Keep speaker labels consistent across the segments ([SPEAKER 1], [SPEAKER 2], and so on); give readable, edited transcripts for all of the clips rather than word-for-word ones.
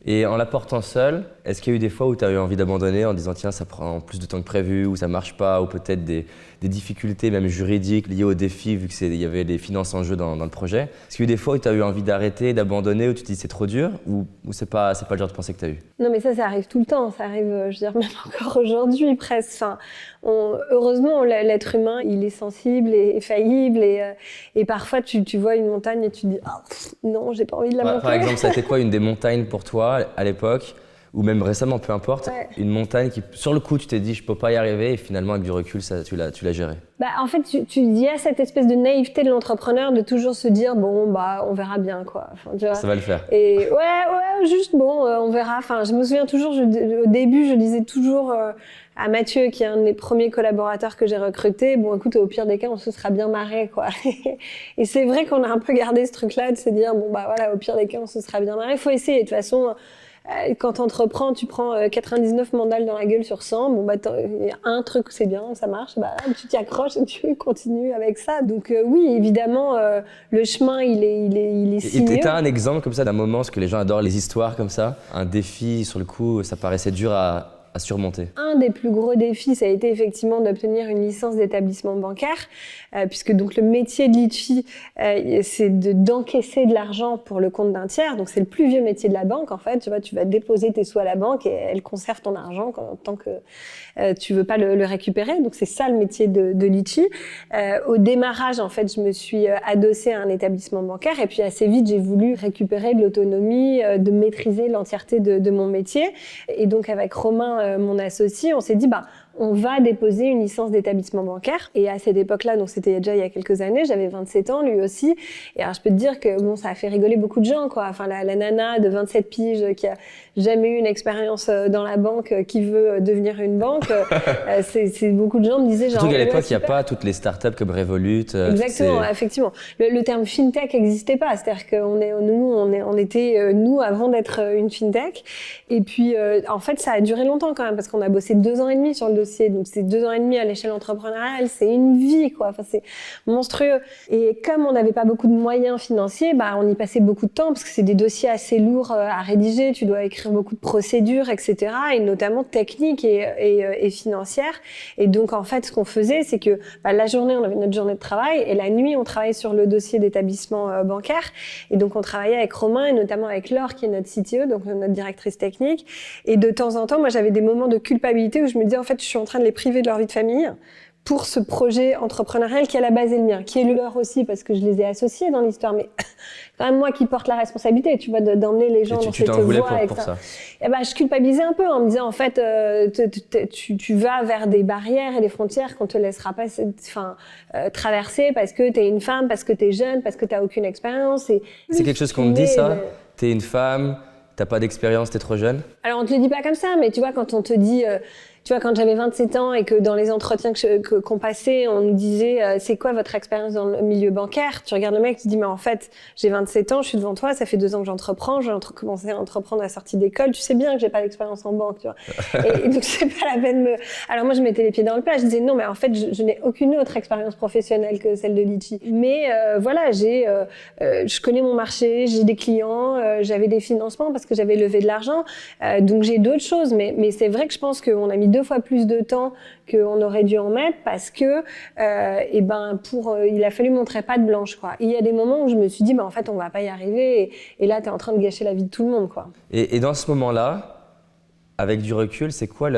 [SPEAKER 1] Et en la portant seule, est-ce qu'il y a eu des fois où tu as eu envie d'abandonner en disant tiens ça prend plus de temps que prévu ou ça marche pas ou peut-être des difficultés même juridiques liées au défi vu qu'il y avait des finances en jeu dans le projet? Est-ce qu'il y a eu des fois où tu as eu envie d'arrêter, d'abandonner ou tu te dis c'est trop dur ou c'est pas le genre de pensée que tu as eu?
[SPEAKER 2] Non mais ça arrive tout le temps, ça arrive je veux dire même encore aujourd'hui presque. Enfin, heureusement l'être humain il est sensible et faillible et parfois tu vois une montagne et tu te dis ah, non j'ai pas envie de la monter.
[SPEAKER 1] Par exemple ça a été quoi une des montagnes pour toi à l'époque ou même récemment, peu importe, ouais. Une montagne qui, sur le coup, tu t'es dit je peux pas y arriver et finalement avec du recul, tu l'as géré.
[SPEAKER 2] En fait, tu y as cette espèce de naïveté de l'entrepreneur de toujours se dire bon on verra bien quoi. Enfin, tu vois.
[SPEAKER 1] Ça va le faire.
[SPEAKER 2] Et ouais, juste bon, on verra. Enfin, je me souviens toujours, au début, je disais toujours à Mathieu, qui est un des premiers collaborateurs que j'ai recruté, bon écoute, au pire des cas, on se sera bien marré quoi. Et c'est vrai qu'on a un peu gardé ce truc-là de se dire bon voilà, au pire des cas, on se sera bien marré. Faut essayer. De toute façon. Quand tu entreprends, tu prends 99 mandales dans la gueule sur 100. Bon, il y a un truc, c'est bien, ça marche. Tu t'y accroches et tu continues avec ça. Donc, oui, évidemment, le chemin, il est sinueux.
[SPEAKER 1] Et tu as un exemple comme ça d'un moment, parce que les gens adorent les histoires comme ça, un défi, sur le coup, ça paraissait dur à surmonter?
[SPEAKER 2] Un des plus gros défis, ça a été effectivement d'obtenir une licence d'établissement bancaire, puisque donc le métier de Litchi, c'est d'encaisser de l'argent pour le compte d'un tiers. Donc c'est le plus vieux métier de la banque en fait. Tu vois, tu vas déposer tes sous à la banque et elle conserve ton argent tant que tu veux pas le récupérer. Donc c'est ça le métier de Litchi. Au démarrage, en fait, je me suis adossée à un établissement bancaire et puis assez vite, j'ai voulu récupérer de l'autonomie, de maîtriser l'entièreté de mon métier. Et donc avec Romain, mon associé, on s'est dit on va déposer une licence d'établissement bancaire. Et à cette époque-là, donc c'était déjà il y a quelques années, j'avais 27 ans, lui aussi. Et alors je peux te dire que bon, ça a fait rigoler beaucoup de gens, quoi. Enfin, la nana de 27 piges qui a jamais eu une expérience dans la banque, qui veut devenir une banque, c'est beaucoup de gens me disaient genre.
[SPEAKER 1] Surtout qu'à l'époque, il n'y a pas toutes les startups comme Revolut.
[SPEAKER 2] Exactement, effectivement. Le terme fintech n'existait pas, c'est-à-dire on était nous avant d'être une fintech. Et puis en fait, ça a duré longtemps quand même parce qu'on a bossé 2 ans et demi sur le dossier. Donc c'est 2 ans et demi à l'échelle entrepreneuriale, c'est une vie quoi. Enfin c'est monstrueux. Et comme on n'avait pas beaucoup de moyens financiers, on y passait beaucoup de temps parce que c'est des dossiers assez lourds à rédiger. Tu dois écrire beaucoup de procédures, etc. Et notamment techniques et financières. Et donc en fait, ce qu'on faisait, c'est que la journée, on avait notre journée de travail et la nuit, on travaillait sur le dossier d'établissement bancaire. Et donc on travaillait avec Romain et notamment avec Laure qui est notre CTO, donc notre directrice technique. Et de temps en temps, moi j'avais des moments de culpabilité où je me disais en fait, je suis en train de les priver de leur vie de famille pour ce projet entrepreneurial qui à la base est le mien, qui est le leur aussi parce que je les ai associés dans l'histoire, mais quand même moi qui porte la responsabilité, tu vois, d'emmener les gens dans cette voie avec ça. Et je culpabilisais un peu en me disant en fait, tu vas vers des barrières et des frontières qu'on te laissera pas, traverser parce que t'es une femme, parce que t'es jeune, parce que t'as aucune expérience.
[SPEAKER 1] C'est quelque chose qu'on te dit ça. T'es une femme. T'as pas d'expérience, t'es trop jeune?
[SPEAKER 2] Alors on te le dit pas comme ça, mais tu vois quand on te dit, tu vois quand j'avais 27 ans et que dans les entretiens qu'on passait, on nous disait c'est quoi votre expérience dans le milieu bancaire? Tu regardes le mec, tu te dis mais en fait j'ai 27 ans, je suis devant toi, ça fait 2 ans que j'entreprends, j'ai commencé à entreprendre à la sortie d'école, tu sais bien que j'ai pas d'expérience en banque, tu vois. et donc c'est pas la peine de Alors moi je mettais les pieds dans le plat, je disais non mais en fait je n'ai aucune autre expérience professionnelle que celle de Litchi. Mais voilà, je connais mon marché, j'ai des clients, j'avais des financements parce que j'avais levé de l'argent, donc j'ai d'autres choses, mais c'est vrai que je pense qu'on a mis 2 fois plus de temps qu'on aurait dû en mettre parce que il a fallu montrer patte blanche quoi. Il y a des moments où je me suis dit en fait on va pas y arriver et là t'es en train de gâcher la vie de tout le monde quoi.
[SPEAKER 1] Et dans ce moment-là, avec du recul, c'est quoi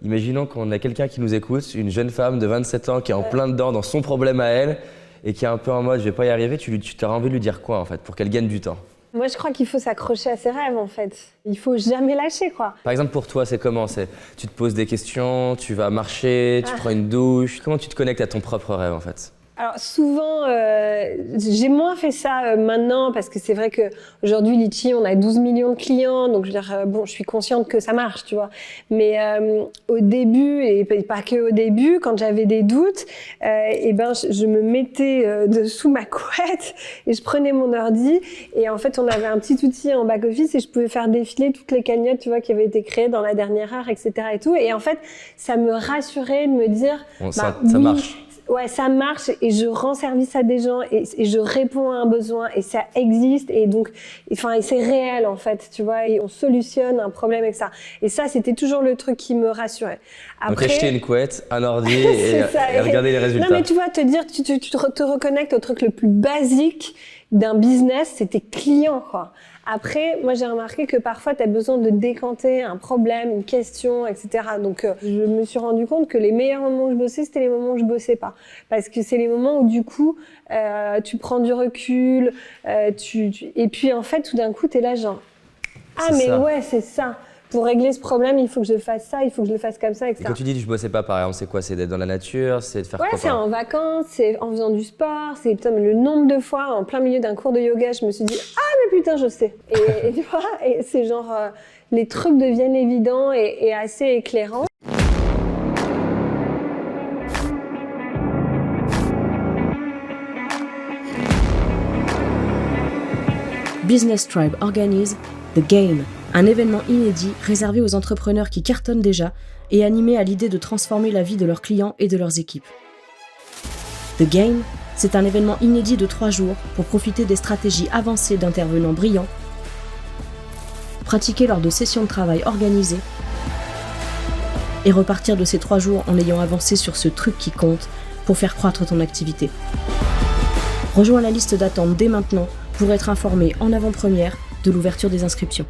[SPEAKER 1] imaginons qu'on a quelqu'un qui nous écoute, une jeune femme de 27 ans qui est en plein dedans dans son problème à elle et qui est un peu en mode je vais pas y arriver, tu t'aurais envie de lui dire quoi en fait pour qu'elle gagne du temps?
[SPEAKER 2] Moi, je crois qu'il faut s'accrocher à ses rêves, en fait. Il faut jamais lâcher, quoi.
[SPEAKER 1] Par exemple, pour toi, c'est comment? Tu te poses des questions, tu vas marcher, tu prends une douche. Comment tu te connectes à ton propre rêve, en fait?
[SPEAKER 2] Alors souvent, j'ai moins fait ça maintenant parce que c'est vrai que aujourd'hui Litchi, on a 12 millions de clients, donc je veux dire je suis consciente que ça marche, tu vois. Mais au début et pas que au début, quand j'avais des doutes, je me mettais dessous ma couette et je prenais mon ordi et en fait on avait un petit outil en back office et je pouvais faire défiler toutes les cagnottes, tu vois, qui avaient été créées dans la dernière heure, etc. et tout. Et en fait, ça me rassurait de me dire
[SPEAKER 1] ça marche.
[SPEAKER 2] Ouais, ça marche et je rends service à des gens et je réponds à un besoin et ça existe et donc, enfin, et c'est réel en fait, tu vois, et on solutionne un problème avec ça. Et ça, c'était toujours le truc qui me rassurait.
[SPEAKER 1] Après, donc acheter une couette, un ordi et regarder les résultats.
[SPEAKER 2] Non mais tu vois, te dire, tu te reconnectes au truc le plus basique d'un business, c'est tes clients, quoi. Après, moi, j'ai remarqué que parfois, tu as besoin de décanter un problème, une question, etc. Donc, je me suis rendu compte que les meilleurs moments où je bossais, c'était les moments où je bossais pas. Parce que c'est les moments où, du coup, tu prends du recul, et puis, en fait, tout d'un coup, tu es là, genre, ah, mais ouais, c'est ça. Pour régler ce problème, il faut que je fasse ça, il faut que je le fasse comme ça, etc.
[SPEAKER 1] Et quand tu dis que je bossais pas, par exemple, c'est quoi? C'est d'être dans la nature? C'est de faire quoi?
[SPEAKER 2] Ouais, c'est en vacances, c'est en faisant du sport, c'est putain, le nombre de fois, en plein milieu d'un cours de yoga, je me suis dit « Ah, mais putain, je sais !» Et tu vois, et c'est genre, les trucs deviennent évidents et assez éclairants.
[SPEAKER 3] Business Tribe organise The Game, un événement inédit réservé aux entrepreneurs qui cartonnent déjà et animés à l'idée de transformer la vie de leurs clients et de leurs équipes. The Game, c'est un événement inédit de 3 jours pour profiter des stratégies avancées d'intervenants brillants, pratiquer lors de sessions de travail organisées et repartir de ces 3 jours en ayant avancé sur ce truc qui compte pour faire croître ton activité. Rejoins la liste d'attente dès maintenant pour être informé en avant-première de l'ouverture des inscriptions.